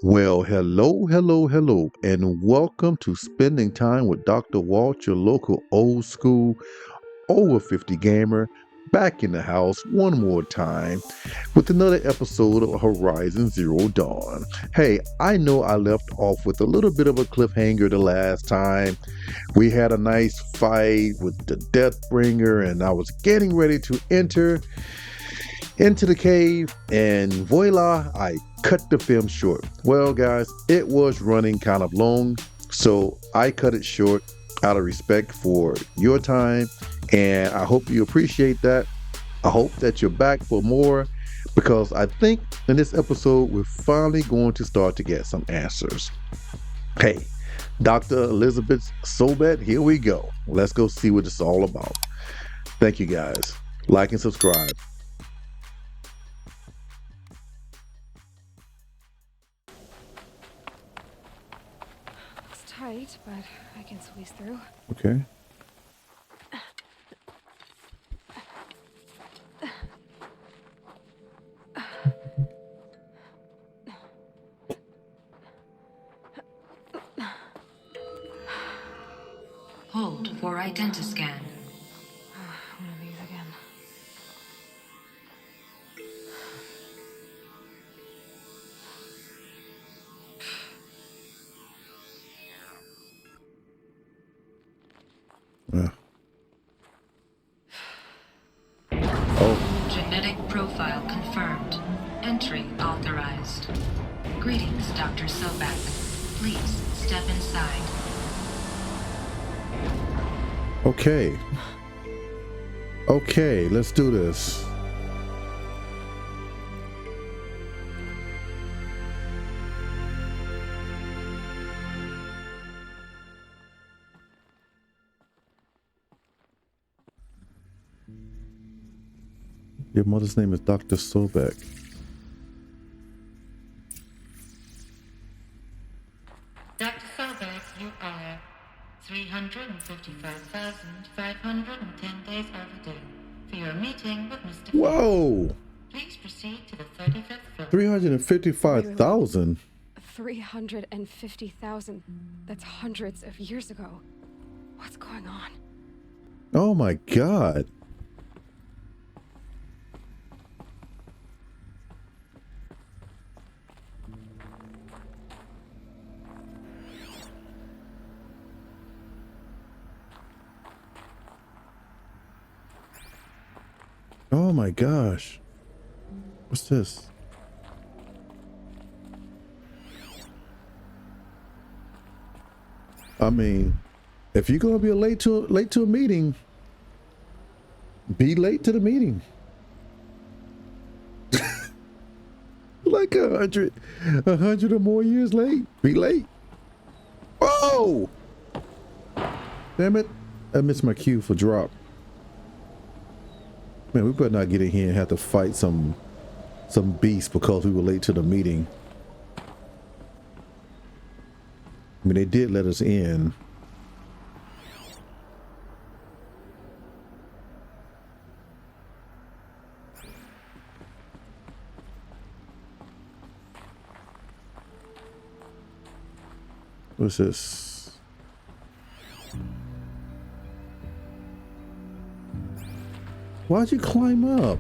Well, hello, hello, hello, and welcome to Spending Time with Dr. Walt, your local old school, over 50 gamer, back in the house one more time with another episode of Horizon Zero Dawn. Hey, I know I left off with a little bit of a cliffhanger the last time. We had a nice fight with the Deathbringer, and I was getting ready to enter into the cave, and voila, I cut the film short. Well, guys, it was running kind of long, so I cut it short out of respect for your time, and I hope you appreciate that. I hope that you're back for more because I think in this episode we're finally going to start to get some answers. Hey, Dr. Elizabeth Sobet, here we go. Let's go see what it's all about. Thank you guys. Like and subscribe. It's tight, but I can squeeze through. Okay. Hold for identiscan. One of these again. Yeah. Oh, Genetic profile confirmed. Entry authorized. Greetings, Dr. Sobak. Please step inside. okay. Okay, let's do this. Your mother's name is Dr. Sobek. Dr. Sobek, you are 355,510 days overdue for your meeting with Mr. Whoa! Please proceed to the 35th floor. 355,000? 350,000. That's hundreds of years ago. What's going on? Oh my god. Oh my gosh. What's this? I mean, if you're gonna be late to a meeting, be late to the meeting. Like a hundred or more years late. Be late. Oh! Damn it! I missed my cue for drop. Man, we better not get in here and have to fight some beast because we were late to the meeting. I mean, they did let us in. What's this? Why'd you climb up?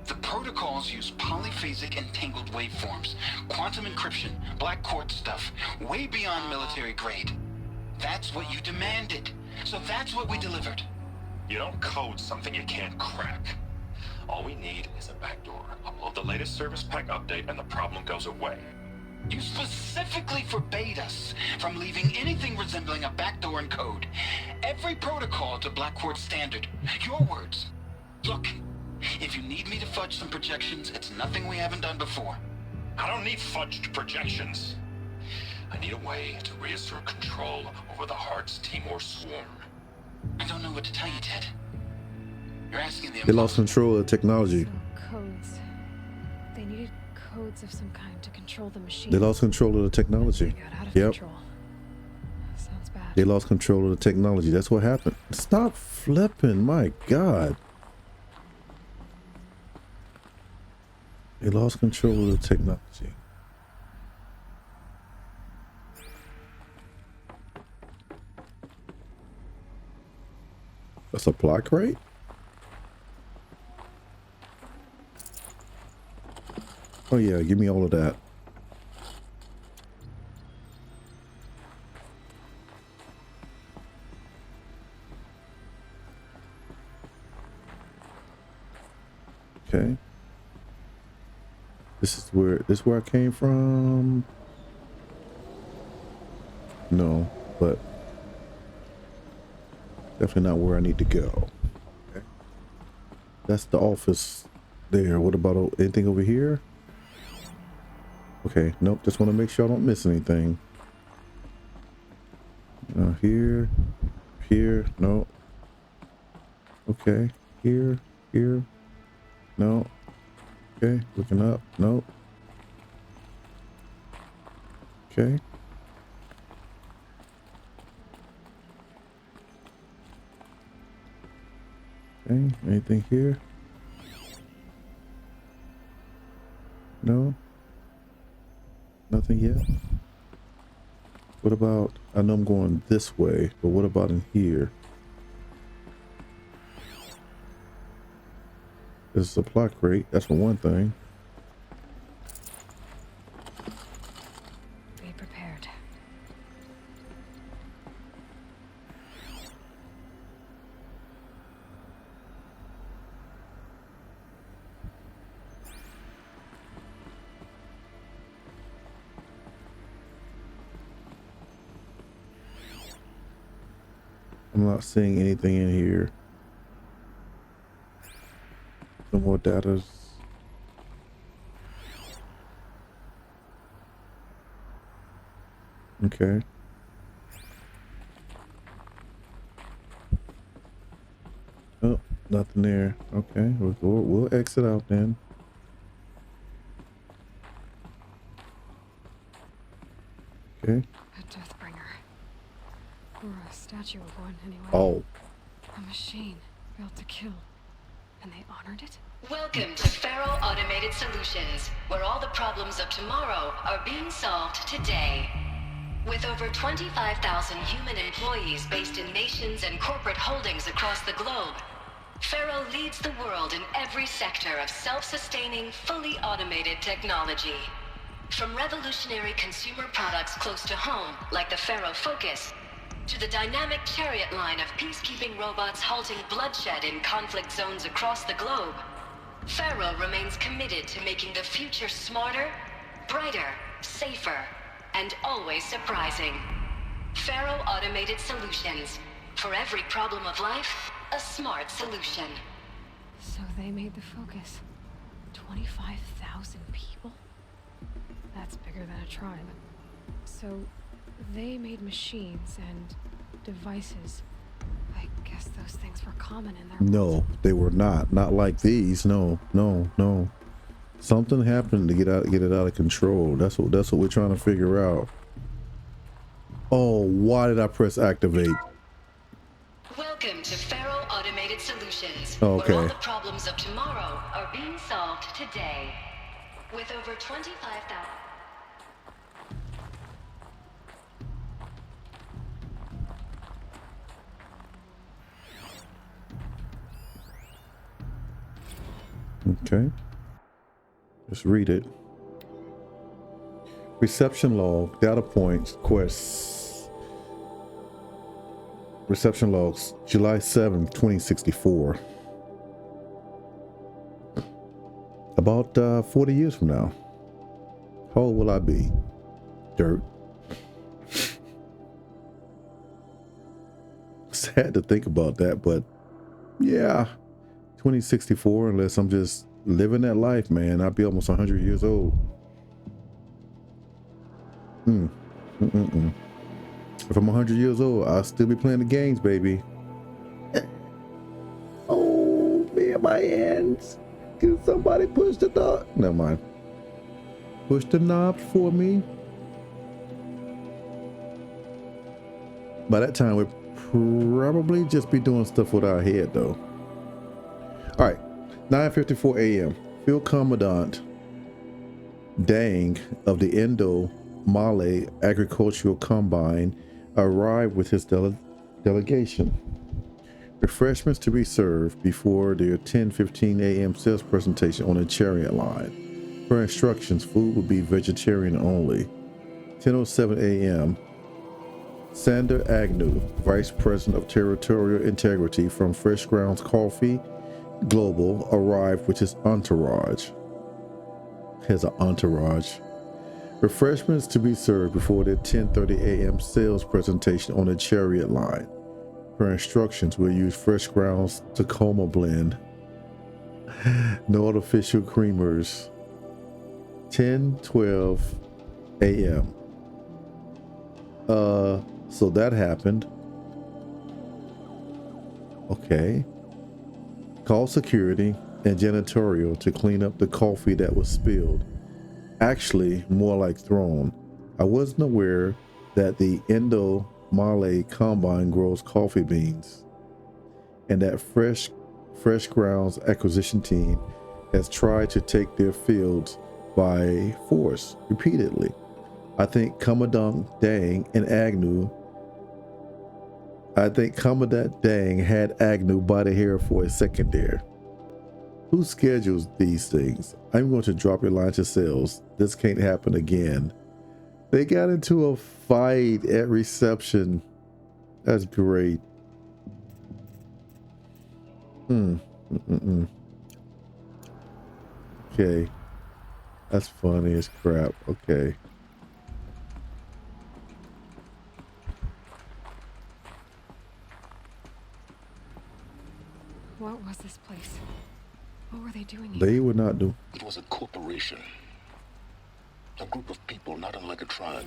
The protocols use polyphasic entangled waveforms, quantum encryption, black quartz stuff, way beyond military grade. That's what you demanded, so that's what we delivered. You don't code something you can't crack. All we need is a backdoor. Upload the latest service pack update and the problem goes away. You specifically forbade us from leaving anything resembling a backdoor in code. Every protocol to black quartz standard. Your words. Look, if you need me to fudge some projections, it's nothing we haven't done before. I don't need fudged projections. I need a way to reassert control over the Heart's Timor swarm. I don't know what to tell you, Ted. You're asking the They lost impossible. control of technology. So, codes. They needed codes of some kind to control the machine. They lost control of the technology. They got out of Yep. control. Sounds bad. They lost control of the technology. That's what happened. Stop flipping. My God. They lost control of the technology. A supply crate? Oh yeah, give me all of that. Okay. This is where I came from. No, but definitely not where I need to go. Okay. That's the office there. What about anything over here? Okay, nope, just want to make sure I don't miss anything. Here, no. Okay, here, no. Okay, looking up, no. Okay. Okay, anything here? No. Nothing yet. What about, I know I'm going this way, but what about in here? There's a supply crate, that's for one thing. Be prepared. I'm not seeing anything in here. No more data. Okay. Oh, nothing there. Okay, we'll exit out then. Okay. A Deathbringer. Or a statue of one, anyway. Oh. A machine built to kill. And they honored it? Welcome to Faro Automated Solutions, where all the problems of tomorrow are being solved today. With over 25,000 human employees based in nations and corporate holdings across the globe, Faro leads the world in every sector of self-sustaining, fully automated technology. From revolutionary consumer products close to home, like the Faro Focus, to the dynamic Chariot line of peacekeeping robots halting bloodshed in conflict zones across the globe, Faro remains committed to making the future smarter, brighter, safer, and always surprising. Faro Automated Solutions. For every problem of life, a smart solution. So they made the Focus. 25,000 people? That's bigger than a tribe. So they made machines and devices. I guess those things were common in their No, world. they were not. Not like these. No. Something happened to get it out of control. That's what we're trying to figure out. Oh, why did I press activate? Welcome to Faro Automated Solutions, Okay. where all the problems of tomorrow are being solved today. With over 25,000... Okay. Just read it. Reception log, data points, quests. Reception logs, July 7th, 2064. About 40 years from now. How old will I be? Dirt. Sad to think about that, but yeah. 2064, unless I'm just living that life, man, I'll be almost 100 years old. If I'm 100 years old, I'll still be playing the games, baby. Oh, man, my hands. Can somebody push the dog? Never mind. Push the knob for me. By that time, we'd probably just be doing stuff with our head, though. All right, 9:54 a.m. Field Commandant Dang of the Indo-Malay Agricultural Combine arrived with his delegation. Refreshments to be served before their 10:15 a.m. sales presentation on the Chariot line. Per instructions, food will be vegetarian only. 10:07 a.m. Sander Agnew, Vice President of Territorial Integrity from Fresh Grounds Coffee Global, arrived with his entourage. Refreshments to be served before the 10:30 a.m. sales presentation on the Chariot line. Per instructions, we'll use Fresh Grounds Tacoma blend. No artificial creamers. 10:12 a.m. So that happened. Okay. Call security and janitorial to clean up the coffee that was spilled. Actually, more like thrown. I wasn't aware that the Indo-Malay Combine grows coffee beans, and that Fresh Grounds acquisition team has tried to take their fields by force repeatedly. I think Commandant Dang had Agnew by the hair for a second there. Who schedules these things? I'm going to drop your line to sales. This can't happen again. They got into a fight at reception. That's great. Okay. That's funny as crap. Okay. What was this place? What were they doing here? They would not do. It was a corporation. A group of people not unlike a tribe.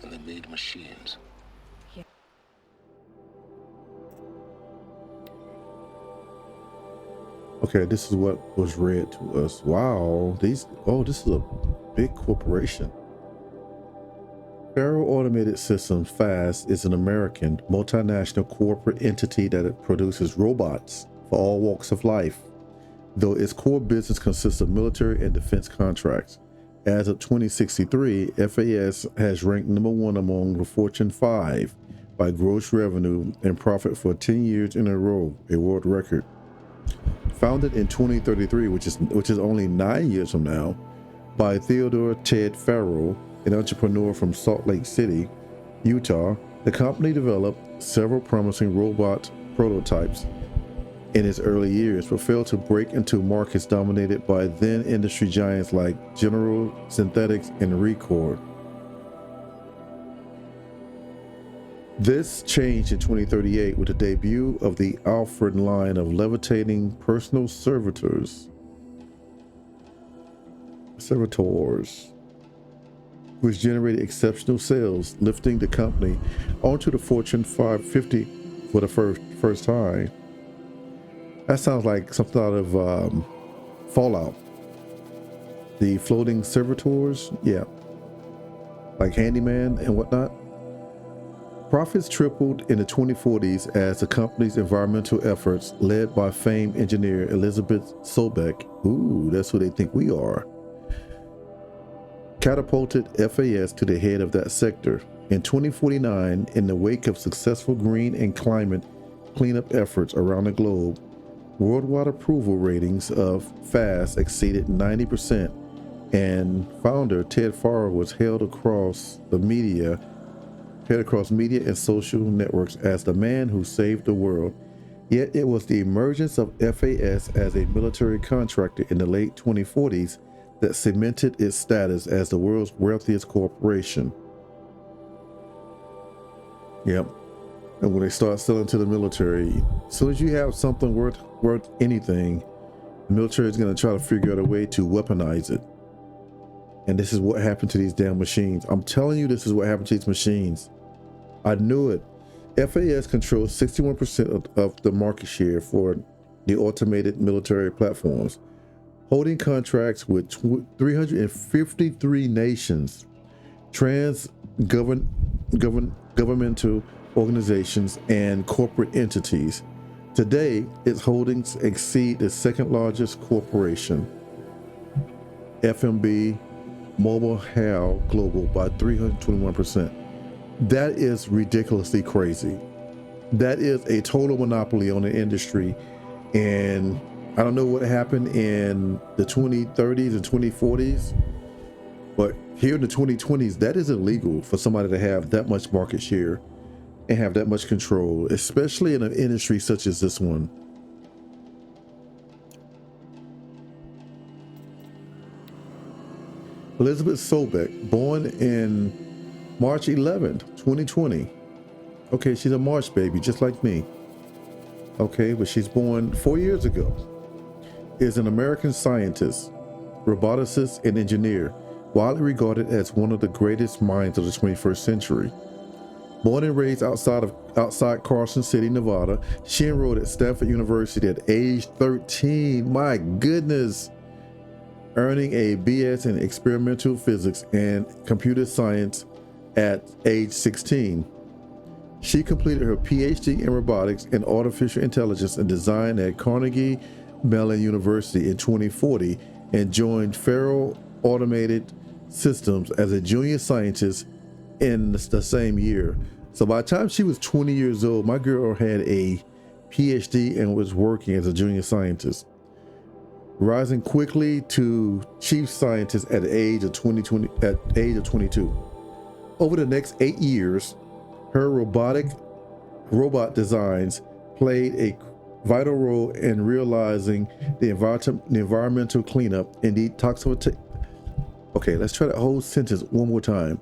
And they made machines. Yeah. Okay, this is what was read to us. Wow, this is a big corporation. Faro Automated Systems, FAST, is an American multinational corporate entity that produces robots for all walks of life, though its core business consists of military and defense contracts. As of 2063, FAS has ranked #1 among the Fortune 5 by gross revenue and profit for 10 years in a row, a world record. Founded in 2033, which is only 9 years from now, by Theodore Ted Faro, an entrepreneur from Salt Lake City, Utah, the company developed several promising robot prototypes in its early years, but failed to break into markets dominated by then industry giants like General Synthetics and Record. This changed in 2038 with the debut of the Alfred line of levitating personal servitors, which generated exceptional sales, lifting the company onto the Fortune 550 for the first time. That sounds like something out of Fallout. The floating servitors, yeah, like handyman and whatnot. Profits tripled in the 2040s as the company's environmental efforts, led by famed engineer Elizabeth Sobeck, ooh, that's who they think we are, catapulted FAS to the head of that sector. In 2049, in the wake of successful green and climate cleanup efforts around the globe, worldwide approval ratings of FAS exceeded 90%, and founder Ted Faro was hailed across media and social networks as the man who saved the world. Yet it was the emergence of FAS as a military contractor in the late 2040s that cemented its status as the world's wealthiest corporation. Yep. And when they start selling to the military, as soon as you have something worth anything, the military is going to try to figure out a way to weaponize it. And this is what happened to these damn machines. I'm telling you, this is what happened to these machines. I knew it. FAS controls 61% of the market share for the automated military platforms. holding contracts with 353 nations, governmental organizations, and corporate entities. Today, its holdings exceed the second largest corporation, FMB Mobile Hal Global, by 321%. That is ridiculously crazy. That is a total monopoly on the industry. And I don't know what happened in the 2030s and 2040s, but here in the 2020s, that is illegal for somebody to have that much market share and have that much control, especially in an industry such as this one. Elizabeth Sobeck, born in March 11th, 2020. Okay, she's a March baby, just like me. Okay, but she's born 4 years ago. Is an American scientist, roboticist, and engineer, widely regarded as one of the greatest minds of the 21st century. Born and raised outside Carson City, Nevada, she enrolled at Stanford University at age 13. My goodness. Earning a BS in experimental physics and computer science at age 16. She completed her PhD in robotics and artificial intelligence and design at Carnegie Mellon University in 2040 and joined Faro Automated Systems as a junior scientist in the same year. So by the time she was 20 years old, my girl had a PhD and was working as a junior scientist, rising quickly to chief scientist at the age of 22. Over the next 8 years, her robot designs played a vital role in realizing the environmental cleanup and detoxification. Okay, let's try that whole sentence one more time.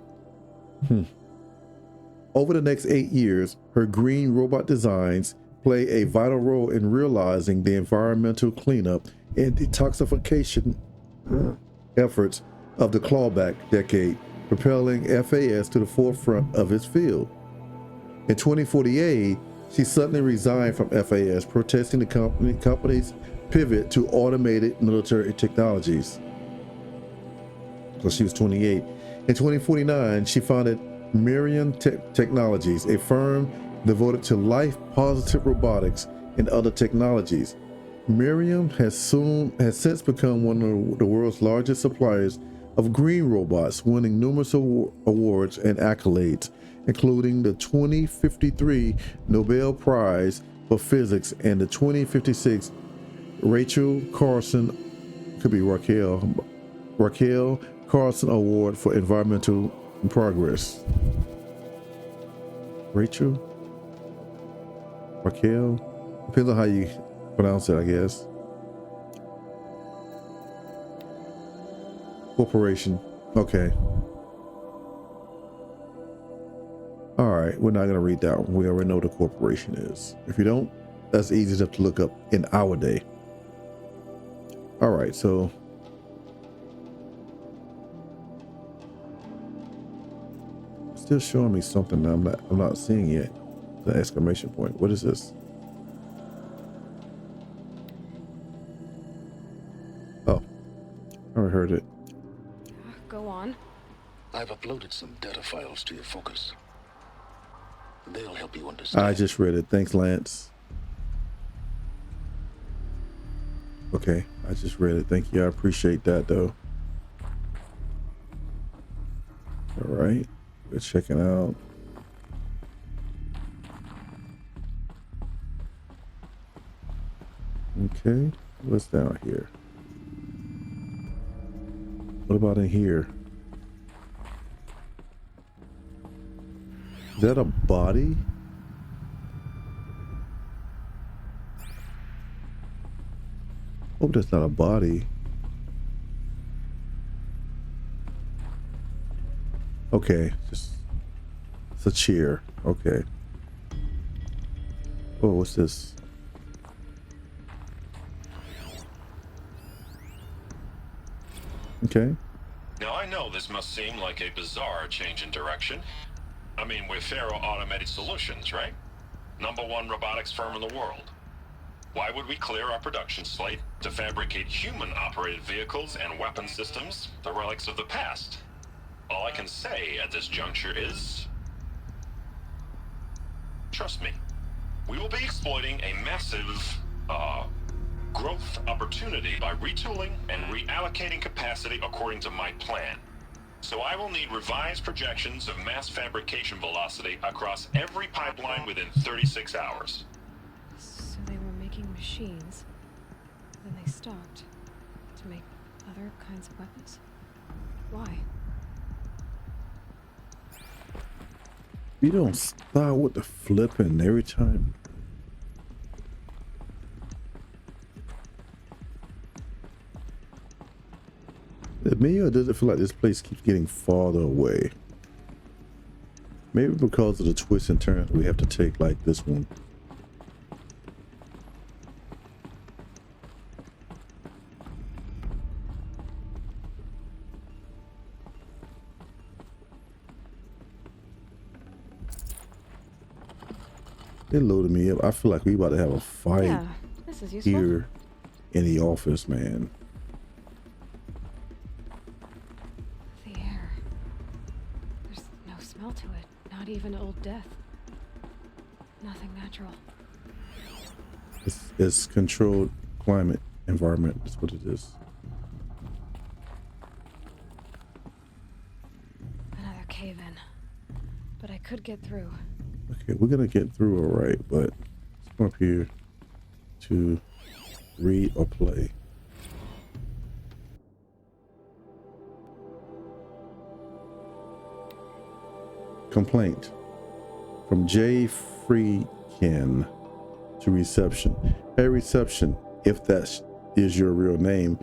Over the next 8 years, her green robot designs play a vital role in realizing the environmental cleanup and detoxification efforts of the clawback decade, propelling FAS to the forefront of its field. In 2048, she suddenly resigned from FAS, protesting the company's pivot to automated military technologies. So she was 28. In 2049, she founded Miriam Technologies, a firm devoted to life-positive robotics and other technologies. Miriam has since become one of the world's largest suppliers of green robots, winning numerous awards and accolades, including the 2053 Nobel Prize for Physics and the 2056 Rachel Carson Carson Award for Environmental Progress. Raquel, depends on how you pronounce it, I guess. Corporation. Okay. All right, we're not going to read that one. We already know what a corporation is. If you don't, that's easy enough to look up in our day. All right, so still showing me something that I'm not seeing yet. The exclamation point. What is this? Oh, I heard it. Go on. I've uploaded some data files to your focus. They'll help you understand. I just read it. Thanks, Lance. Okay, I just read it. Thank you. I appreciate that, though. All right, we're checking out. Okay, what's down here? What about in here? Is that a body? Hope that's not a body. Okay, just it's a chair. Okay. Oh, what's this? Okay. Now I know this must seem like a bizarre change in direction. I mean, we're Faro Automated Solutions, right? #1 robotics firm in the world. Why would we clear our production slate to fabricate human-operated vehicles and weapon systems, the relics of the past? All I can say at this juncture is... trust me. We will be exploiting a massive, growth opportunity by retooling and reallocating capacity according to my plan. So I will need revised projections of mass fabrication velocity across every pipeline within 36 hours. So they were making machines, then they stopped to make other kinds of weapons. Why? You don't start with the flipping every time. Is it me, or does it feel like this place keeps getting farther away? Maybe because of the twists and turns we have to take, like this one. It loaded me up. I feel like we about to have a fight Yeah, this is useful. here in the office, man. The air. There's no smell to it. Not even old death. Nothing natural. It's controlled climate environment. That's what it is. Another cave-in. But I could get through. Okay, we're gonna get through all right, but let's come up here to read or play. Complaint from J. Freakin to reception. Hey, reception, if that is your real name,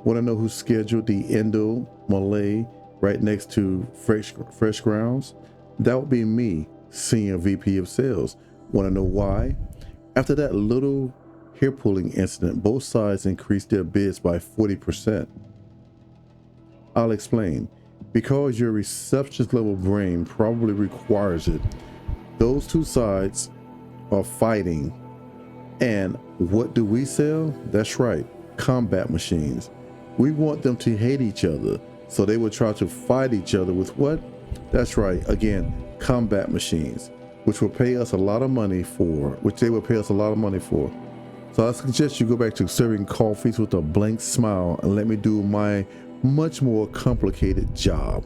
want to know who scheduled the Indo Malay right next to Fresh Grounds? That would be me, Senior VP of Sales. Want to know why? After that little hair pulling incident, both sides increased their bids by 40%. I'll explain. Because your receptionist level brain probably requires it. Those two sides are fighting. And what do we sell? That's right, combat machines. We want them to hate each other, so they will try to fight each other with what? That's right, again, combat machines, which will pay us a lot of money for, which they will pay us a lot of money for. So I suggest you go back to serving coffees with a blank smile and let me do my much more complicated job.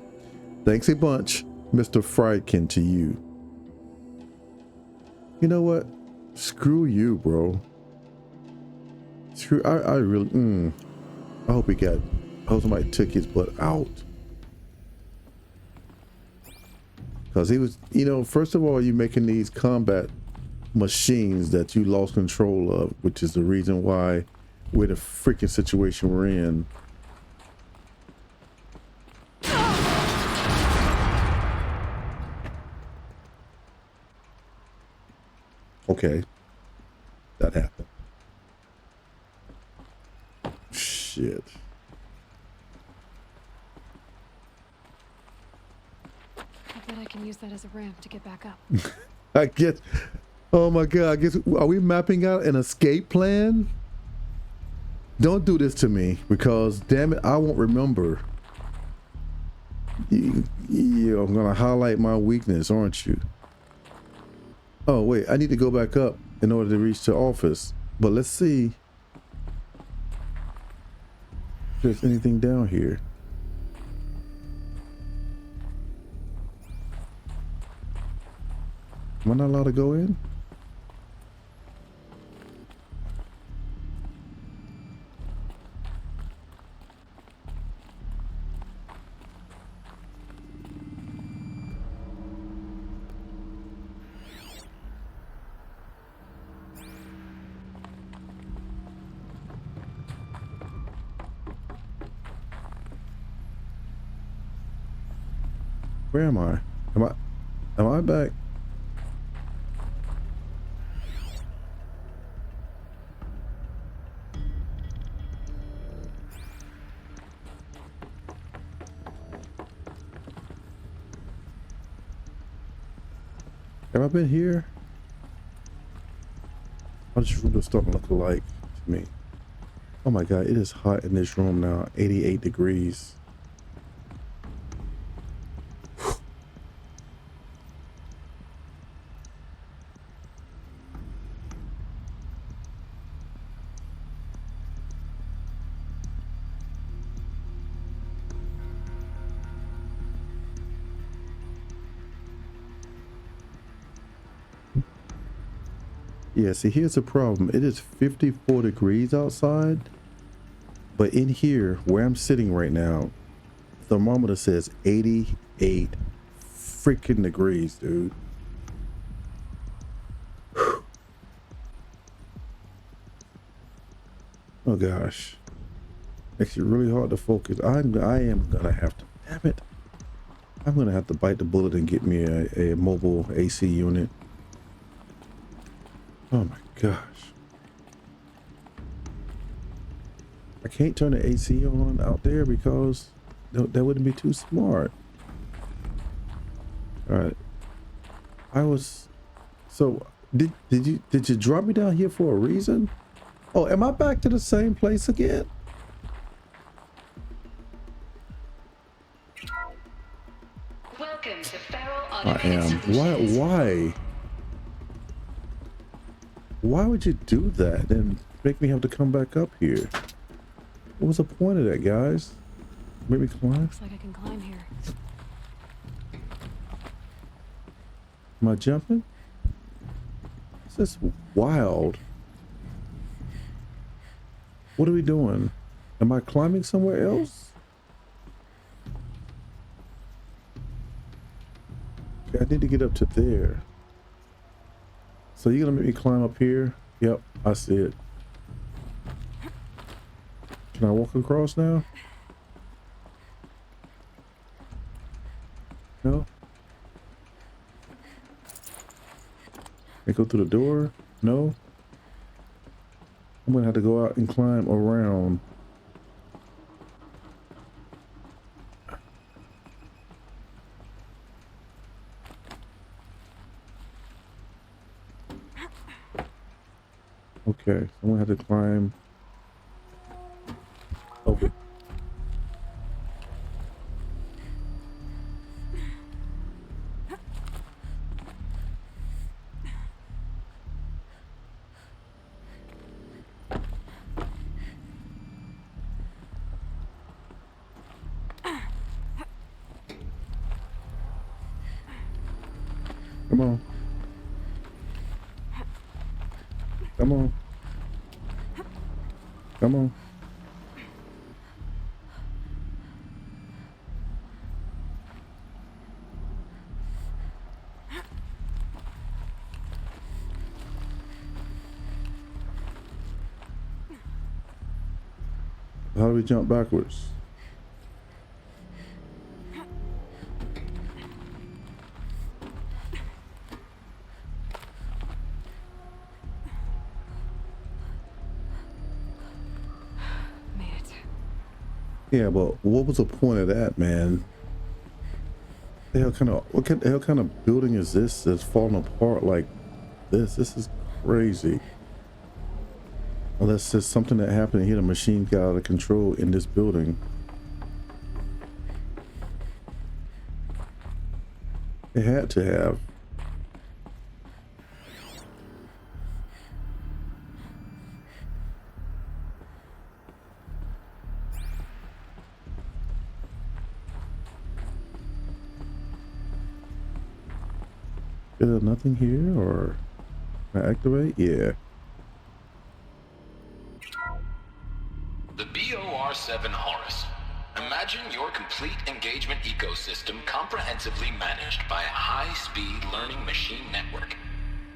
Thanks a bunch, Mr. Friedkin, to you. You know what? Screw you, bro. Screw, I really, I hope I hope somebody took his butt out. Because he was, you know, first of all, you're making these combat machines that you lost control of, which is the reason why we're in the freaking situation we're in. Okay, that happened. Shit. I bet I can use that as a ramp to get back up. I get, oh my God, I guess, are we mapping out an escape plan? Don't do this to me, because damn it, I won't remember. You're gonna highlight my weakness, aren't you? Oh wait, I need to go back up in order to reach the office. But let's see if there's anything down here. Am I not allowed to go in? Where am I? Am I back? Have I been here? How this room is starting to look alike to me. Oh my god, it is hot in this room now. 88 degrees. Yeah, see, here's the problem. It is 54 degrees outside, but in here, where I'm sitting right now, thermometer says 88 freaking degrees, dude. Oh gosh, makes it really hard to focus. I am gonna have to, damn it, I'm gonna have to bite the bullet and get me a mobile AC unit. Oh my gosh. I can't turn the AC on out there because that wouldn't be too smart. All right. So did you drop me down here for a reason? Oh, am I back to the same place again? Welcome to Feral I Automated am. Solutions. Why would you do that and make me have to come back up here? What was the point of that, guys? Make me climb? Looks like I can climb here. Am I jumping? This is wild. What are we doing? Am I climbing somewhere else? I need to get up to there. So you're gonna make me climb up here? Yep, I see it. Can I walk across now? No? Can I go through the door? No? I'm gonna have to go out and climb around. Okay, so I'm gonna have to climb over. Come on. Come on. Come on. How do we jump backwards? Made it. Yeah, but what was the point of that, man? What the hell kind of building is this that's falling apart like this? This is crazy. Unless there's something that happened here, the machine got out of control in this building. It had to have. Is there nothing here, or can I activate? Yeah. The BOR-7 Horus. Imagine your complete engagement ecosystem comprehensively managed by a high-speed learning machine network.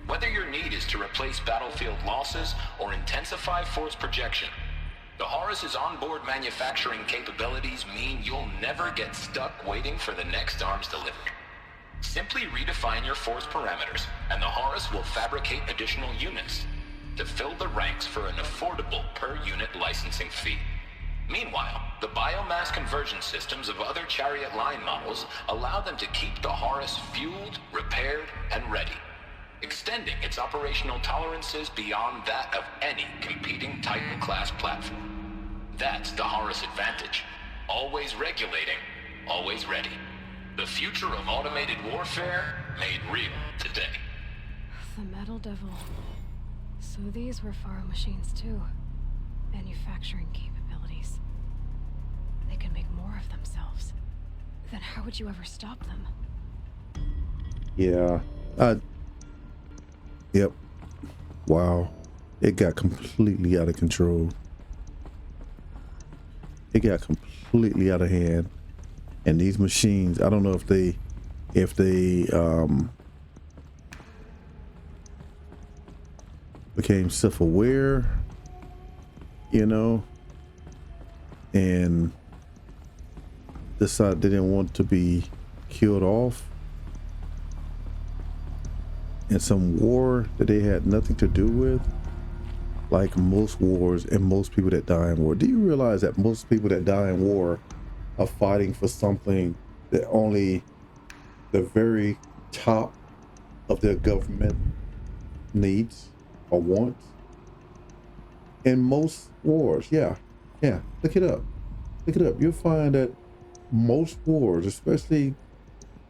Whether your need is to replace battlefield losses or intensify force projection, the Horus's onboard manufacturing capabilities mean you'll never get stuck waiting for the next arms delivery. Simply redefine your force parameters, and the Horus will fabricate additional units to fill the ranks for an affordable per-unit licensing fee. Meanwhile, the biomass conversion systems of other Chariot line models allow them to keep the Horus fueled, repaired, and ready. extending its operational tolerances beyond that of any competing Titan-class platform. That's the Horus advantage. Always regulating, always ready. The future of automated warfare made real today. The Metal Devil. So these were Faro machines too. Manufacturing capabilities. They can make more of themselves. Then how would you ever stop them? Yeah. Yep. Wow. It got completely out of control. It got completely out of hand. And these machines, I don't know if they became self-aware, you know, and decided they didn't want to be killed off in some war that they had nothing to do with, like most wars and most people that die in war. Do you realize that most people that die in war are fighting for something that only the very top of their government needs or wants? In most wars, yeah, look it up. You'll find that most wars, especially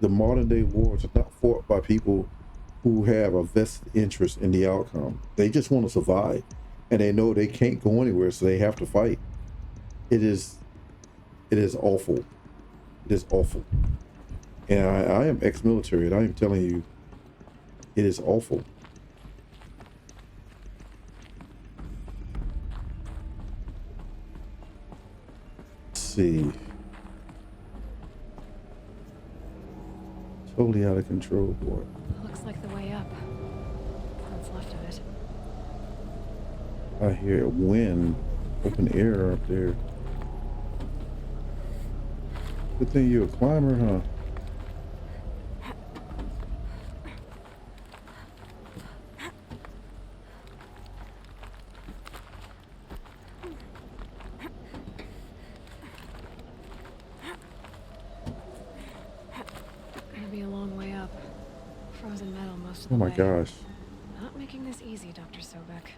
the modern day wars, are not fought by people who have a vested interest in the outcome. They just want to survive, and they know they can't go anywhere, so they have to fight. It is awful. It is awful. And I am ex-military, and I am telling you, it is awful. Let's see. Totally out of control, boy. Looks like the way up. What's left of it. I hear wind, open air up there. Good thing you're a climber, huh? It'll be a long way up. Frozen metal most of Oh the my way. gosh. Not making this easy, Dr. Sobek.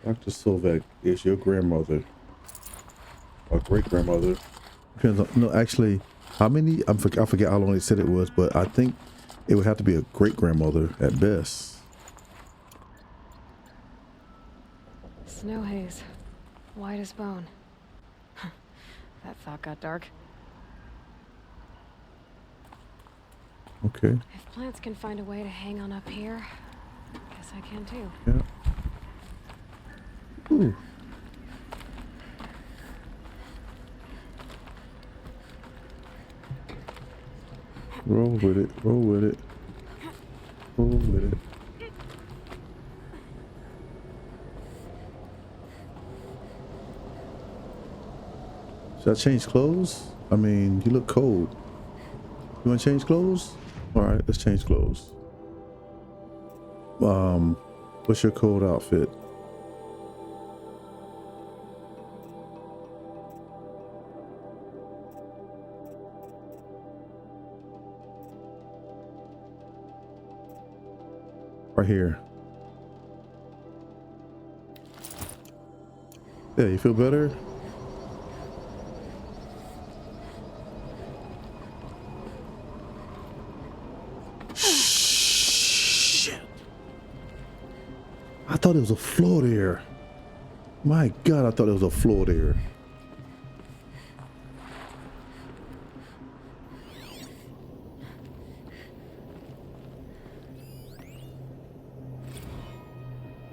Dr. Sovek is your grandmother. Or great-grandmother. Depends on, no, actually, how many? I forget how long they said it was, but I think it would have to be a great-grandmother at best. Snow haze. White as bone. That thought got dark. Okay. If plants can find a way to hang on up here, guess I can too. Yeah. Ooh. Roll with it. Roll with it. Roll with it. Should I change clothes? I mean, you look cold. You want to change clothes? All right, let's change clothes. What's your cold outfit? Right here. Yeah, you feel better? Shit. I thought it was a floor there. My God, I thought there was a floor there.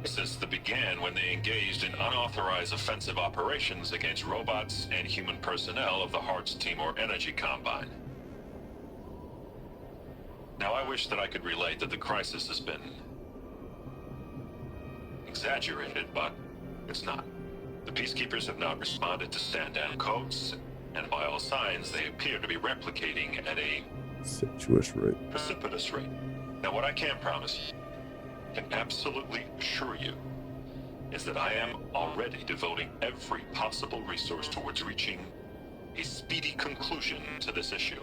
This began when they engaged in unauthorized offensive operations against robots and human personnel of the Hearts Timor Energy Combine. Now, I wish that I could relate that the crisis has been exaggerated, but it's not. The peacekeepers have not responded to stand-down codes, and by all signs, they appear to be replicating at a precipitous rate. Now, what I can promise you, can absolutely assure you, is that I am already devoting every possible resource towards reaching a speedy conclusion to this issue.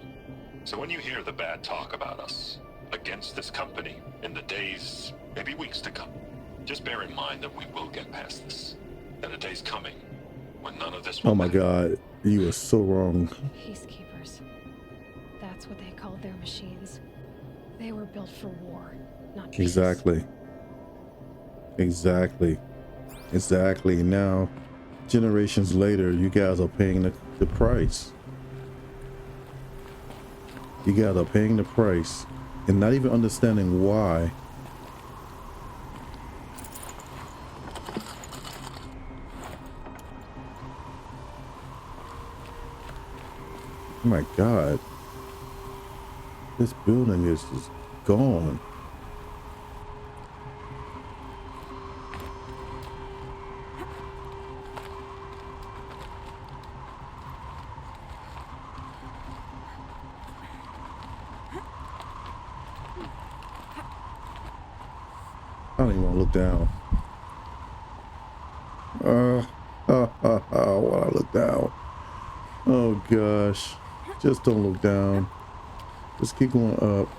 So when you hear the bad talk about us, against this company in the days, maybe weeks to come. Just bear in mind that we will get past this. That a day's coming when none of this will Oh my matter. God, you are so wrong. Peacekeepers. That's what they called their machines. They were built for war, not peace. Exactly. Now, generations later, you guys are paying the price. You guys are paying the price and not even understanding why. Oh my God. This building is just gone. I don't even want to look down. When I look down. Oh gosh. Just don't look down. Just keep going up.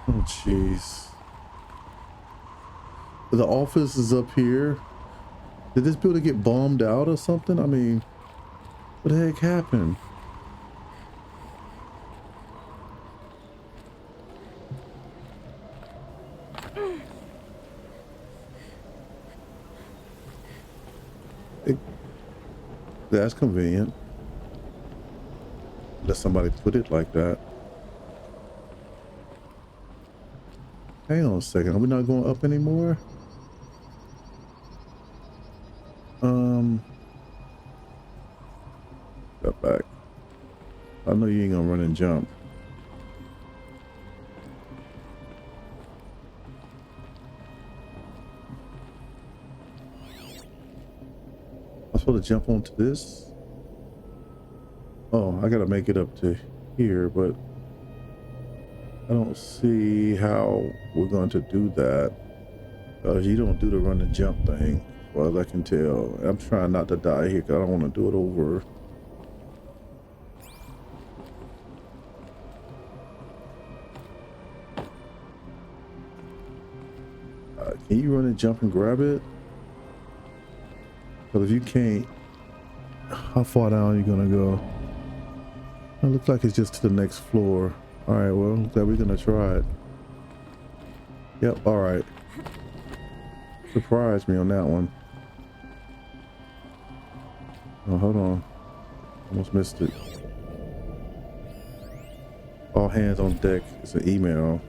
Oh jeez. The office is up here. Did this building get bombed out or something? I mean, what the heck happened? That's convenient. Let somebody put it like that. Hang on a second. Are we not going up anymore? Step back. I know you ain't gonna run and jump. I'm supposed to jump onto this? Oh, I gotta make it up to here, but I don't see how we're going to do that. You don't do the run and jump thing, as far as I can tell. I'm trying not to die here because I don't want to do it over. Can you run and jump and grab it? Because if you can't, how far down are you gonna go? It looks like it's just to the next floor. All right, well, looks like we're gonna try it. Yep, all right. Surprised me on that one. Oh, hold on. Almost missed it. All hands on deck. It's an email.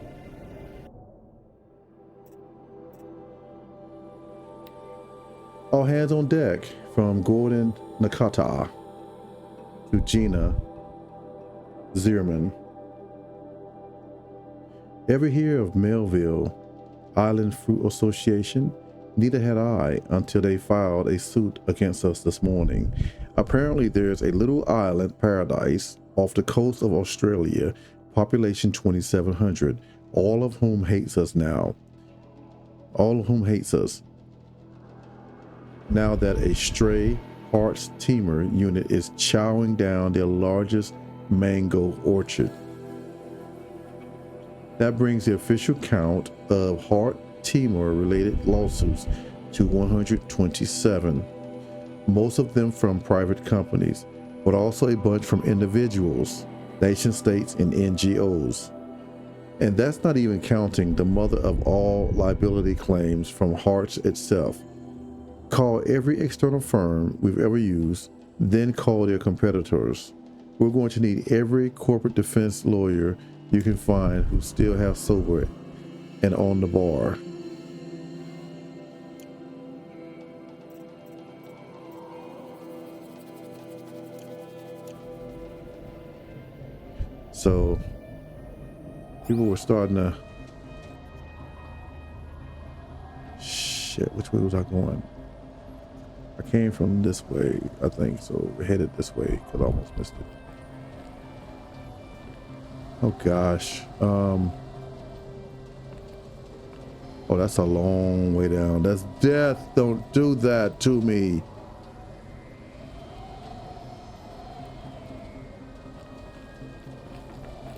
All hands on deck from Gordon Nakata to Gina Zierman. Ever hear of Melville Island Fruit Association? Neither had I until they filed a suit against us this morning. Apparently there's a little island paradise off the coast of Australia, population 2,700, all of whom hates us now. All of whom hates us. Now that a stray Hearts Teamer unit is chowing down their largest mango orchard. That brings the official count of Heart Teamer related lawsuits to 127, most of them from private companies, but also a bunch from individuals, nation states, and NGOs. And that's not even counting the mother of all liability claims from Hearts itself. Call every external firm we've ever used, then call their competitors. We're going to need every corporate defense lawyer you can find who still have sober and on the bar. So people were starting to, shit, which way was I going? I came from this way, I think, so headed this way because I almost missed it. Oh gosh. Oh, that's a long way down. That's death. Don't do that to me.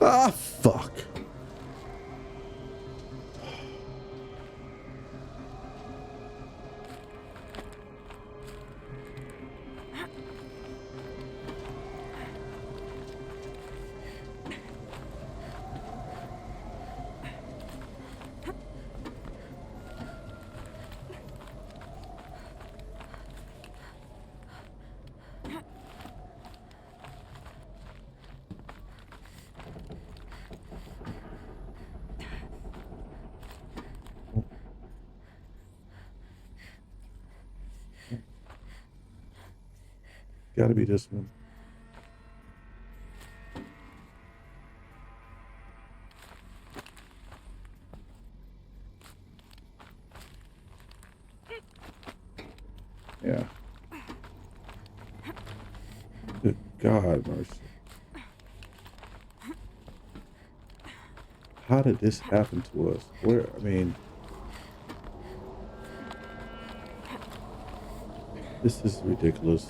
Ah, fuck. Gotta be this one. Yeah. Good God, mercy. How did this happen to us? Where, I mean, this is ridiculous.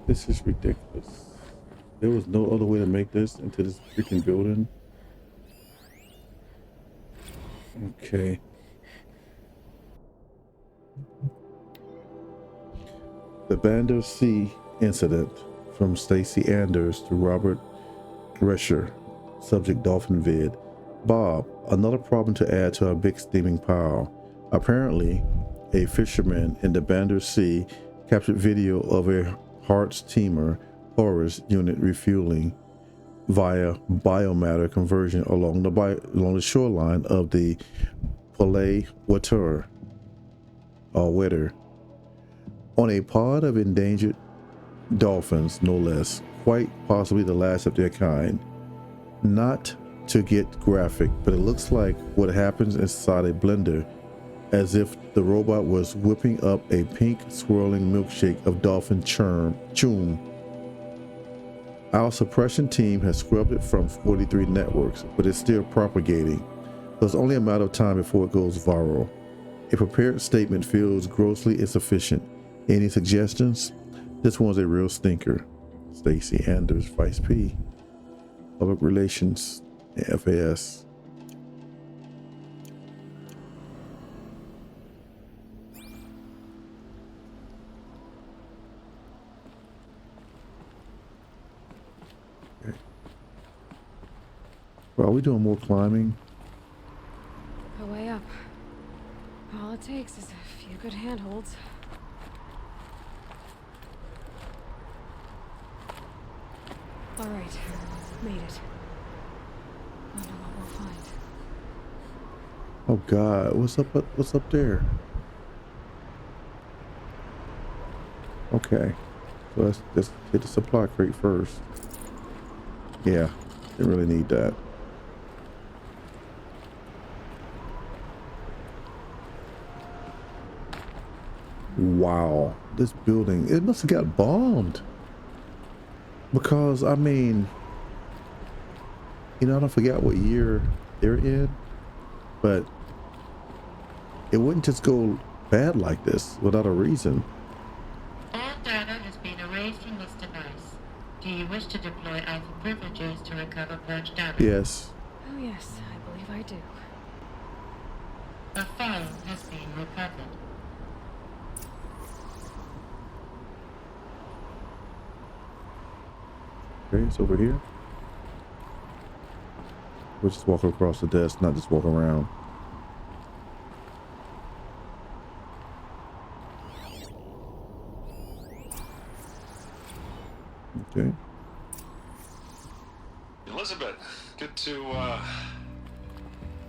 This is ridiculous. There was no other way to make this into this freaking building. Okay. The Bander C incident from Stacey Anders to Robert Rescher. Subject Dolphin Vid. Bob, another problem to add to our big steaming pile. Apparently, a fisherman in the Bander Sea captured video of a Hart's Teamer Horus unit refueling via biomatter conversion along the shoreline of the Palais Water, or Wetter, on a pod of endangered dolphins, no less, quite possibly the last of their kind. Not to get graphic, but it looks like what happens inside a blender, as if the robot was whipping up a pink swirling milkshake of dolphin choom. Our suppression team has scrubbed it from 43 networks, but it's still propagating, so it's only a matter of time before it goes viral. A prepared statement feels grossly insufficient. Any suggestions? This one's a real stinker. Stacey Anders, Vice P. Public Relations, FAS. Okay. Well, are we doing more climbing? A way up. All it takes is a few good handholds. All right, made it. Wonder what we'll find. Oh God, what's up there? Okay, so let's hit the supply crate first. Yeah, didn't really need that. Wow, this building, it must have got bombed. Because, I mean, you know, I don't forget what year they're in, but it wouldn't just go bad like this without a reason. All data has been erased from this device. Do you wish to deploy Alpha privileges to recover purged data? Yes. Oh yes, I believe I do. A file has been recovered. Okay, it's over here. We'll just walk across the desk, not just walk around. Okay. Elizabeth, good to,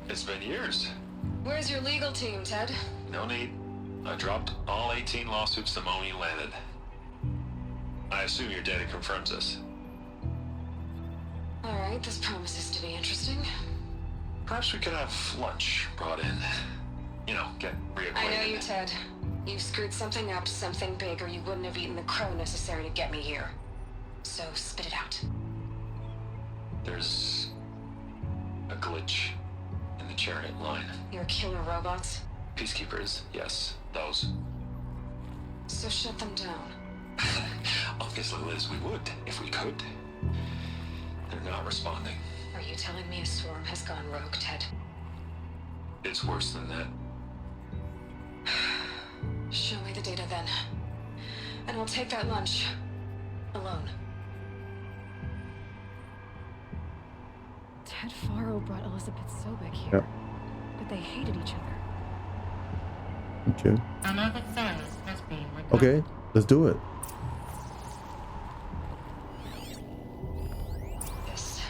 it's been years. Where's your legal team, Ted? No need. I dropped all 18 lawsuits the moment you landed. I assume your data confirms this. All right, this promises to be interesting. Perhaps we could have lunch brought in. You know, get reacquainted. I know you, Ted. You screwed something up, something big, or you wouldn't have eaten the crow necessary to get me here. So spit it out. There's a glitch in the chariot line. Your killer robots? Peacekeepers, yes, those. So shut them down. Obviously, Liz, we would, if we could. They're not responding. Are you telling me a swarm has gone rogue, Ted? It's worse than that. Show me the data then. And I'll take that lunch. Alone. Ted Faro brought Elizabeth Sobek here. Yep. But they hated each other. Okay. Another file has been recovered. Okay, let's do it. This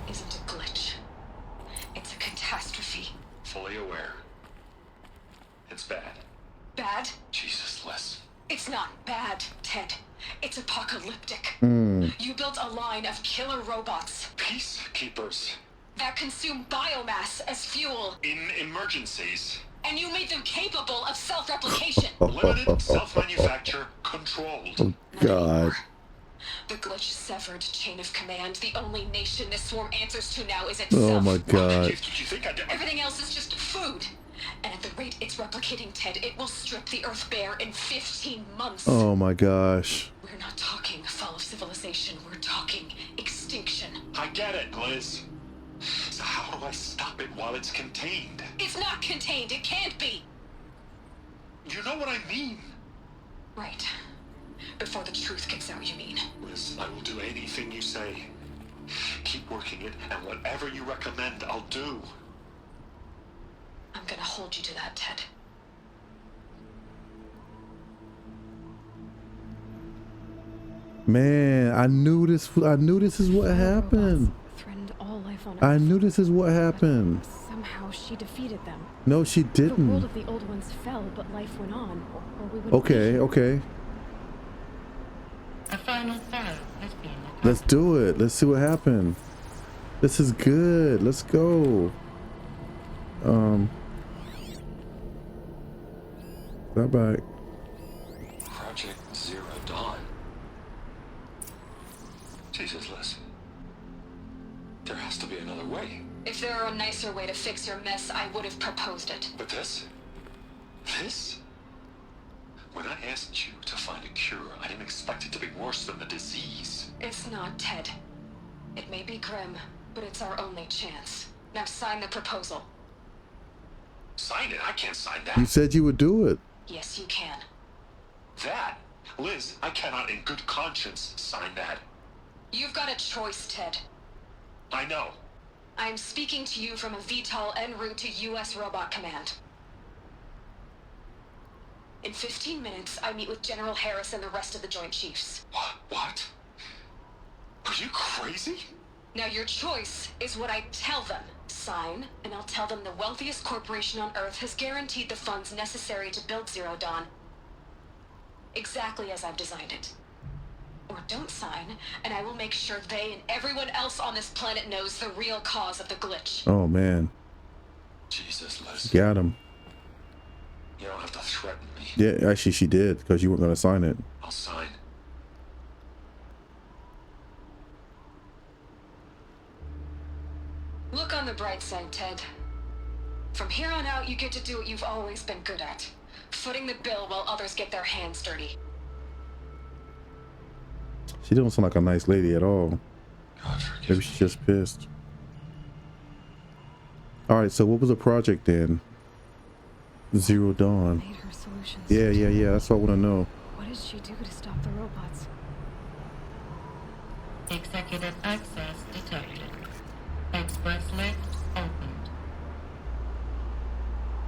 isn't a glitch. It's a catastrophe. Fully aware. It's bad. Bad? Jesus, Liz. It's not bad. Ted. It's apocalyptic. Hmm. You built a line of killer robots Peacekeepers. that consume biomass as fuel, In emergencies. and you made them capable of self-replication. Limited, self-manufacture, controlled. Oh, God. The glitch severed chain of command. The only nation this swarm answers to now is Oh, itself. my God. You think I did? Everything else is just food. And at the rate it's replicating, Ted, it will strip the Earth bare in 15 months. Oh, my gosh. We're not talking fall of civilization. We're talking extinction. I get it, Liz. So how do I stop it while it's contained? It's not contained. It can't be. You know what I mean? Right. Before the truth gets out, you mean? Liz, I will do anything you say. Keep working it, and whatever you recommend, I'll do. I'm gonna hold you to that, Ted. Man, I knew this is what happened. Threatened all life on Earth. I knew this is what happened. Somehow she defeated them. No, she The world didn't. of the old ones fell, but life went on, or we would. Okay, okay. A final throw has been Let's do it. Let's see what happened. This is good. Let's go. That back. Project Zero Dawn. Jesus, Liz. There has to be another way. If there were a nicer way to fix your mess, I would have proposed it. But this? This? When I asked you to find a cure, I didn't expect it to be worse than the disease. It's not, Ted. It may be grim, but it's our only chance. Now sign the proposal. Sign it? I can't sign You that. said you would do it. Yes, you can. That? Liz, I cannot in good conscience sign that. You've got a choice, Ted. I know. I'm speaking to you from a VTOL en route to U.S. Robot Command. In 15 minutes, I meet with General Harris and the rest of the Joint Chiefs. What? Are you crazy? Now your choice is what I tell them. Sign, and I'll tell them the wealthiest corporation on Earth has guaranteed the funds necessary to build Zero Dawn. Exactly as I've designed it. Or don't sign, and I will make sure they and everyone else on this planet knows the real cause of the glitch. Oh, man. Jesus, Liz. Got him. You don't have to threaten me. Yeah, actually, she did, because you weren't going to sign it. I'll sign. Look on the bright side, Ted. From here on out, you get to do what you've always been good at. Footing the bill while others get their hands dirty. She don't sound like a nice lady at all. God forgive Maybe me. she's just pissed. All right, so what was the project then? Zero Dawn. Made her solutions. Yeah. That's what I want to know. What did she do to stop the robots? executive access detected. Express link opened.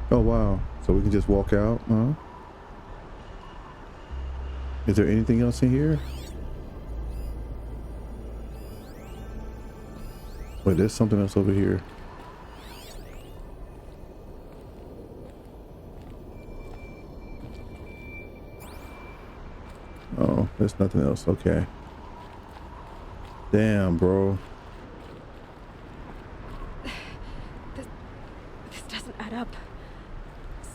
Oh, wow. So we can just walk out, huh? Is there anything else in here? Wait, there's something else over here. Oh, there's nothing else. Okay. Damn, bro. This doesn't add up.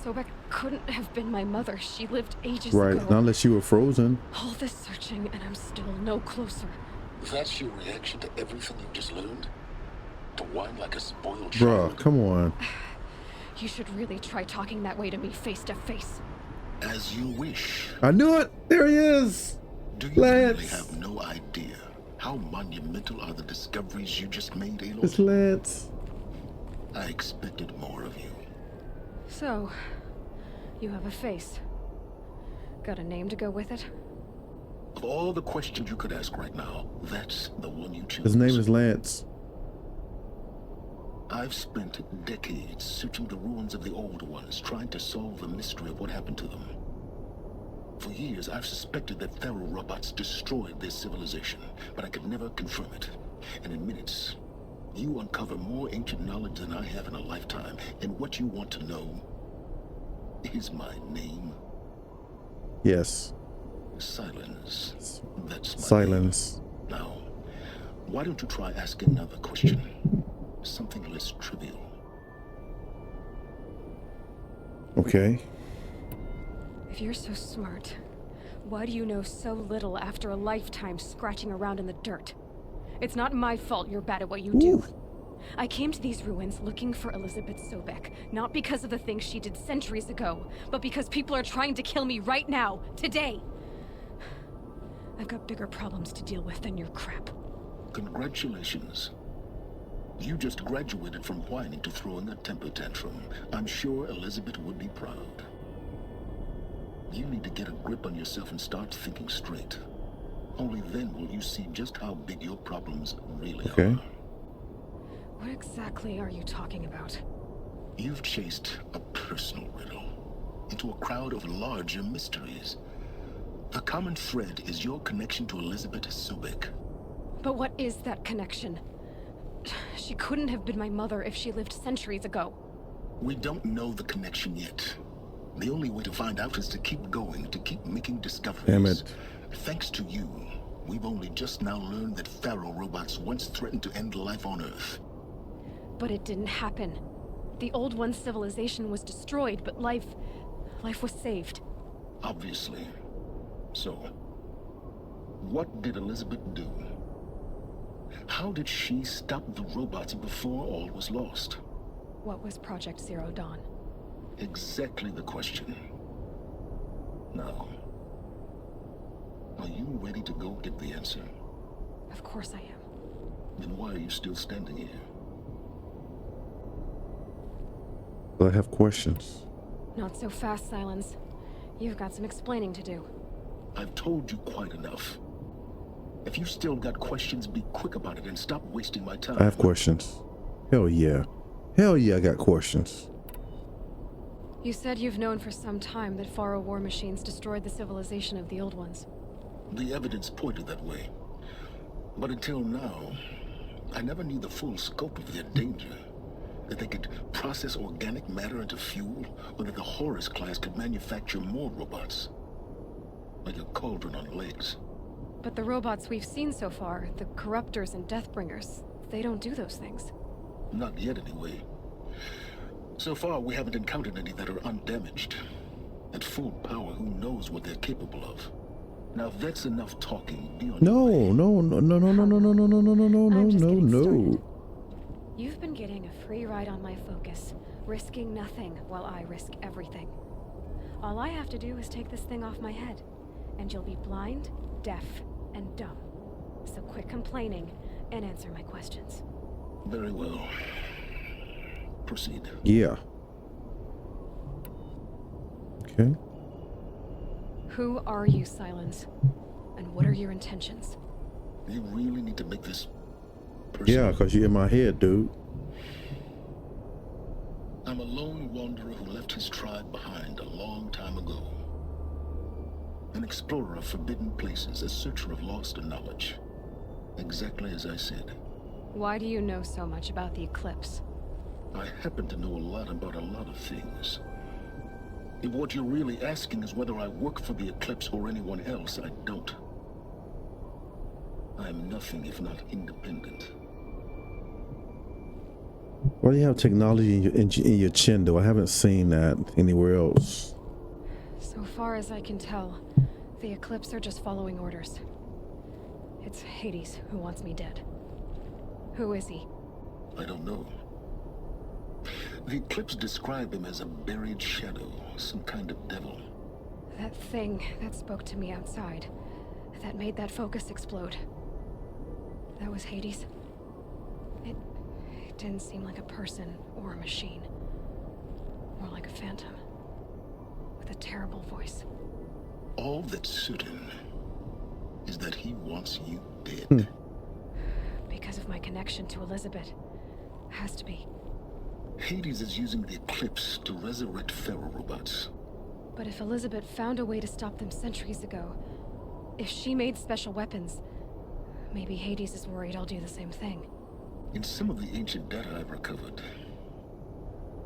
Sobek couldn't have been my mother. She lived ages Right, ago. not unless you were frozen. All this searching and I'm still no closer. That's your reaction to everything you've just learned? To whine like a spoiled Bruh, child? come on. You should really try talking that way to me face to face. As you wish. I knew it! There he is! Do you Lance. really have no idea how monumental are the discoveries you just made, It's Aloy? Lance. I expected more of you. So, you have a face. Got a name to go with it? Of all the questions you could ask right now, that's the one you choose. His name is Lance. I've spent decades searching the ruins of the old ones, trying to solve the mystery of what happened to them. For years, I've suspected that feral robots destroyed their civilization, but I could never confirm it. And in minutes, you uncover more ancient knowledge than I have in a lifetime. And what you want to know is my name. Yes. Silence. That's my Silence. name. Now, why don't you try asking another question? Something less trivial. Okay. If you're so smart, why do you know so little after a lifetime scratching around in the dirt? It's not my fault you're bad at what you do. I came to these ruins looking for Elizabeth Sobek, not because of the things she did centuries ago, but because people are trying to kill me right now, today. I've got bigger problems to deal with than your crap. Congratulations. You just graduated from whining to throwing a temper tantrum. I'm sure Elizabeth would be proud. You need to get a grip on yourself and start thinking straight. Only then will you see just how big your problems really are. What exactly are you talking about? You've chased a personal riddle into a crowd of larger mysteries. The common thread is your connection to Elizabeth Sobek. But what is that connection? She couldn't have been my mother if she lived centuries ago. We don't know the connection yet. The only way to find out is to keep going, to keep making discoveries. Damn it. Thanks to you, we've only just now learned that Pharaoh robots once threatened to end life on Earth. But it didn't happen. The Old One's civilization was destroyed, but life was saved. Obviously. So, what did Elizabeth do? How did she stop the robots before all was lost? What was Project Zero Dawn? Exactly the question. Now, are you ready to go get the answer? Of course I am. Then why are you still standing here? I have questions. Not so fast, Silence. You've got some explaining to do. I've told you quite enough. If you still got questions, be quick about it and stop wasting my time. I have questions. Hell yeah. Hell yeah, I got questions. You said you've known for some time that Pharaoh war machines destroyed the civilization of the Old Ones. The evidence pointed that way. But until now, I never knew the full scope of their danger. That they could process organic matter into fuel, or that the Horus class could manufacture more robots. Like a cauldron on legs. But the robots we've seen so far, the Corruptors and Deathbringers, they don't do those things. Not yet, anyway. So far, we haven't encountered any that are undamaged. At full power, who knows what they're capable of? Now, if that's enough talking, be on your way. I'm just getting No. started. You've been getting a free ride on my focus, risking nothing while I risk everything. All I have to do is take this thing off my head, and you'll be blind, deaf, and dumb. So quit complaining and answer my questions. Very well. Proceed. Yeah. Okay. Who are you, Silence? And what are your intentions? You really need to make this personal. Yeah, because you're in my head, dude. I'm a lone wanderer who left his tribe behind a long time ago. An explorer of forbidden places, a searcher of lost knowledge. Exactly as I said. Why do you know so much about the eclipse? I happen to know a lot about a lot of things. If what you're really asking is whether I work for the Eclipse or anyone else, I don't. I'm nothing if not independent. Why do you have technology in your chin, though? I haven't seen that anywhere else. So far as I can tell, the Eclipse are just following orders. It's Hades who wants me dead. Who is he? I don't know. The Eclipse describe him as a buried shadow, some kind of devil. That thing that spoke to me outside, that made that focus explode. That was Hades. It didn't seem like a person or a machine. More like a phantom. With a terrible voice. All that's certain is that he wants you dead. Because of my connection to Elizabeth. Has to be. Hades is using the Eclipse to resurrect Pharaoh robots. But if Elizabeth found a way to stop them centuries ago, if she made special weapons, maybe Hades is worried I'll do the same thing. In some of the ancient data I've recovered,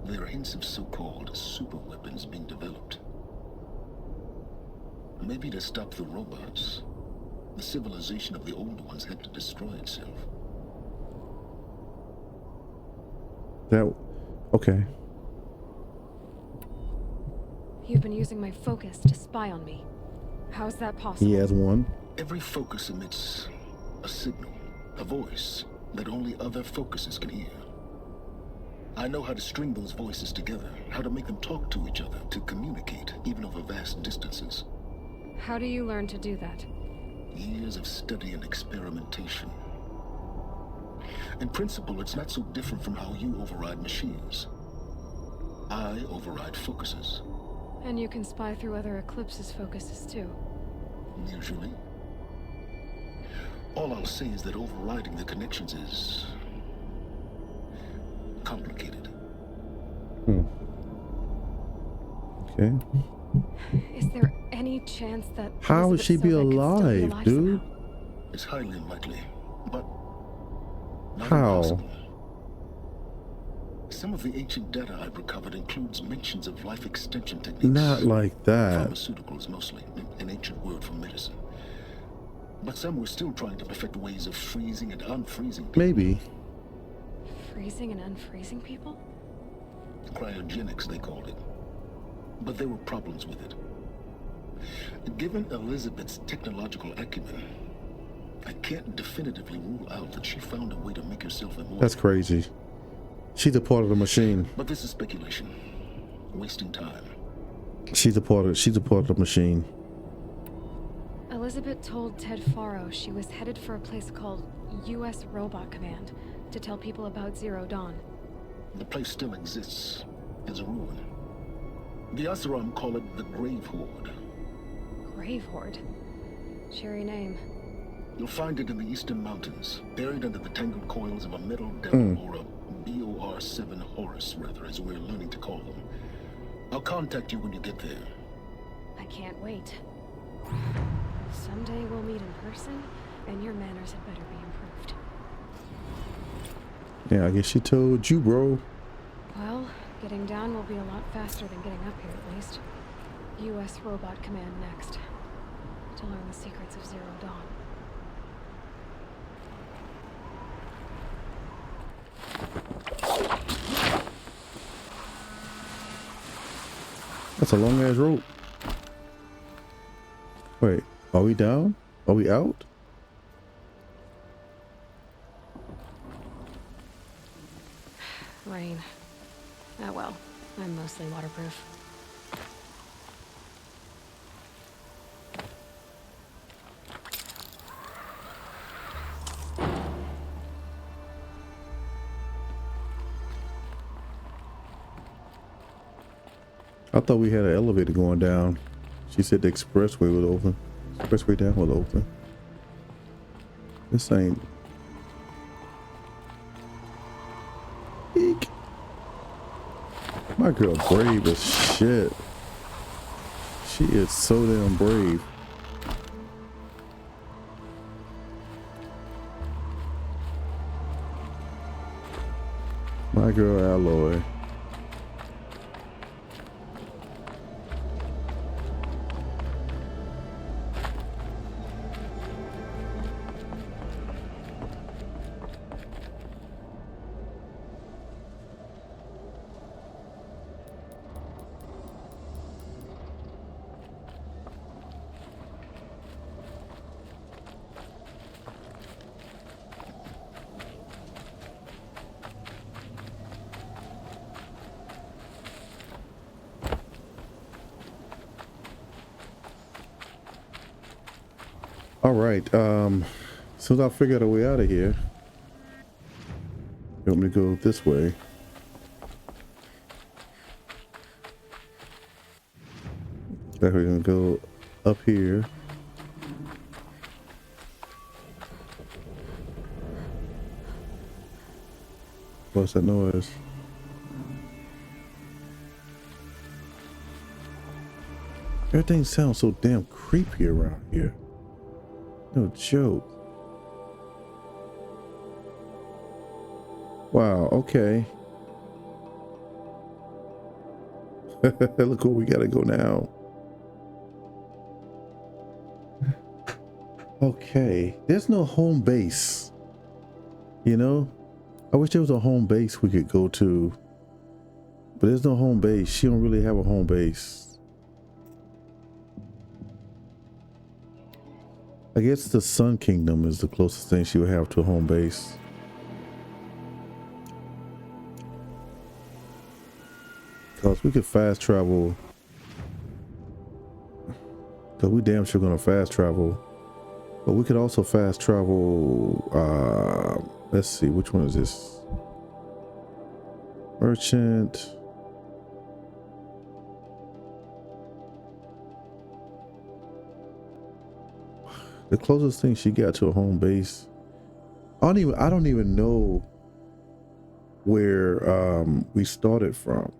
there are hints of so-called super weapons being developed. Maybe to stop the robots, the civilization of the old ones had to destroy itself. That, okay. You've been using my focus to spy on me. How's that possible? He has one. Every focus emits a signal, a voice that only other focuses can hear. I know how to string those voices together, how to make them talk to each other, to communicate, even over vast distances. How do you learn to do that? Years of study and experimentation. In principle, it's not so different from how you override machines. I override focuses. And you can spy through other Eclipse's focuses too. Usually. All I'll say is that overriding the connections is complicated. Okay. Is there any chance that How would she be Elizabeth Sobek could still alive, dude? somehow? It's highly unlikely, but not How? impossible. Some of the ancient data I've recovered includes mentions of life extension techniques. Not like that. Pharmaceuticals mostly, an ancient word for medicine. But some were still trying to perfect ways of freezing and unfreezing people. Maybe. Freezing and unfreezing people? Cryogenics, they called it. But there were problems with it. Given Elizabeth's technological acumen, I can't definitively rule out that she found a way to make herself immortal. That's crazy. She's a part of the machine. But this is speculation. Wasting time. She's a part of the machine. Elizabeth told Ted Faro she was headed for a place called U.S. Robot Command to tell people about Zero Dawn. The place still exists as a ruin. The Asaram call it the Grave Horde. Grave Horde? Cheery name. You'll find it in the eastern mountains, buried under the tangled coils of a metal devil, or a BOR-7 Horus, rather, as we're learning to call them. I'll contact you when you get there. I can't wait. Someday we'll meet in person, and your manners had better be improved. Yeah, I guess she told you, bro. Well, getting down will be a lot faster than getting up here, at least. U.S. Robot Command next. To learn the secrets of Zero Dawn. That's a long ass rope. Wait, are we down? Are we out? Rain. Ah well, I'm mostly waterproof. I thought we had an elevator going down. She said the expressway was open. Expressway down was open. This ain't. Eek. My girl brave as shit. She is so damn brave. My girl Alloy. All right. As soon as I figure out a way out of here, you want me to go this way? We're gonna go up here. What's that noise? Everything sounds so damn creepy around here. No joke. Wow, okay. Look where we gotta go now. Okay, there's no home base. You know, I wish there was a home base we could go to, but there's no home base. She don't really have a home base. I guess the Sun Kingdom is the closest thing she would have to a home base. Because we could fast travel. Because we damn sure gonna fast travel. But we could also fast travel. Let's see, which one is this? Merchant. The closest thing she got to a home base. I don't even know where we started from.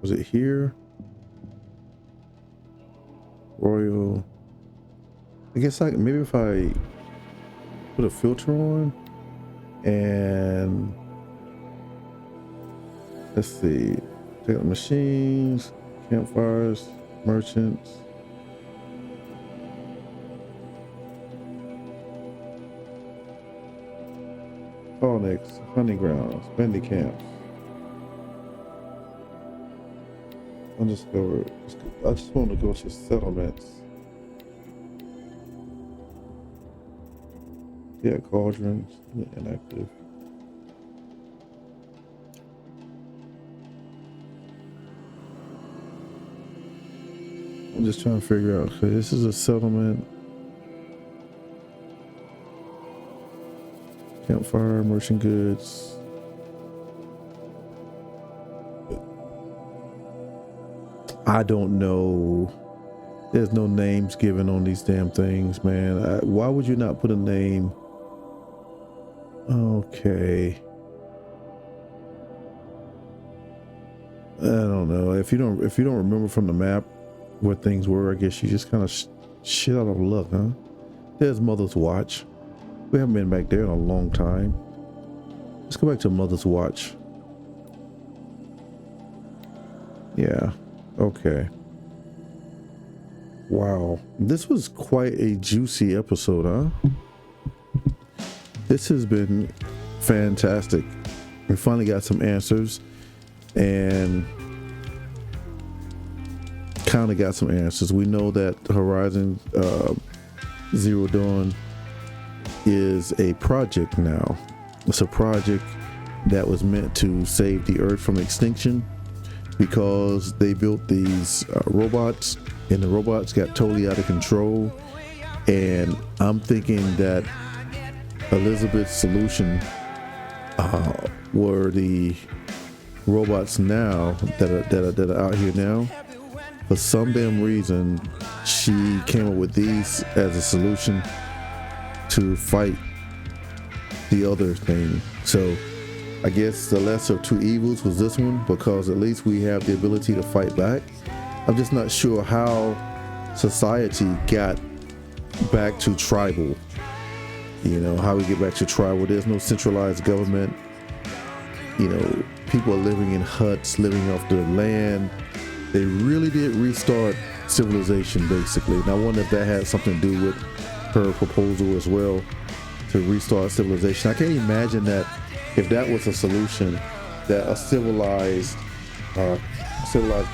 Was it here? Royal. I guess maybe if I put a filter on and let's see, check out machines, campfires, merchants. Next, hunting grounds, bendy camps. Undiscovered. I just want to go to settlements. Yeah, cauldrons, inactive. I'm just trying to figure out. Okay, this is a settlement. Campfire, merchant goods. I don't know. There's no names given on these damn things, man. Why would you not put a name? Okay. I don't know. If you don't remember from the map what things were, I guess you just kind of shit out of luck, huh? There's Mother's Watch. We haven't been back there in a long time. Let's go back to Mother's Watch. Yeah. Okay. Wow. This was quite a juicy episode, huh? This has been fantastic. We finally got some answers and kind of got some answers. We know that Horizon Zero Dawn is a project now. It's a project that was meant to save the Earth from extinction because they built these robots, and the robots got totally out of control. And I'm thinking that Elizabeth's solution were the robots now that are out here now. For some damn reason, she came up with these as a solution to fight the other thing. So I guess the lesser of two evils was this one, because at least we have the ability to fight back. I'm just not sure how society got back to tribal. You know, how we get back to tribal. There's no centralized government. You know, people are living in huts, living off their land. They really did restart civilization, basically. And I wonder if that had something to do with her proposal as well, to restart civilization. I can't imagine that if that was a solution, that a civilized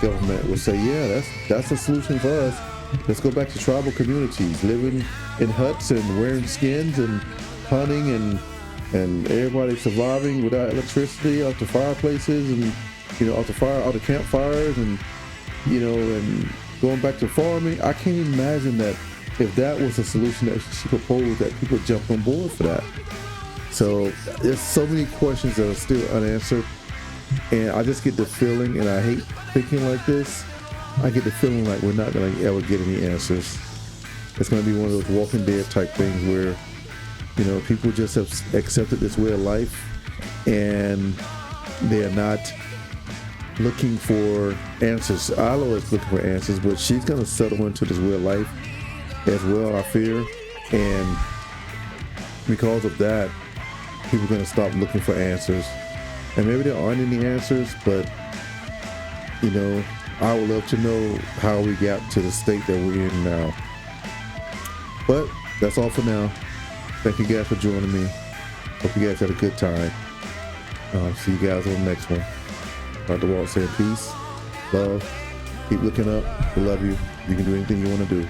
government would say, yeah, that's a solution for us. Let's go back to tribal communities, living in huts and wearing skins and hunting and everybody surviving without electricity, out the fireplaces and, you know, out the campfires and, you know, and going back to farming. I can't imagine that if that was a solution that she proposed, that people jumped on board for that. So there's so many questions that are still unanswered, and I just get the feeling, and I hate thinking like this, I get the feeling like we're not going to ever get any answers. It's going to be one of those Walking Dead type things where, you know, people just have accepted this way of life and they're not looking for answers. Aloe is looking for answers, but she's going to settle into this way of life as well, I fear. And because of that, people are going to stop looking for answers. And maybe there aren't any answers, but, you know, I would love to know how we got to the state that we're in now. But That's all for now. Thank you guys for joining me. Hope you guys had a good time. See you guys on the next one. Dr. Walt saying peace, love, keep looking up. We love you. You can do anything you want to do.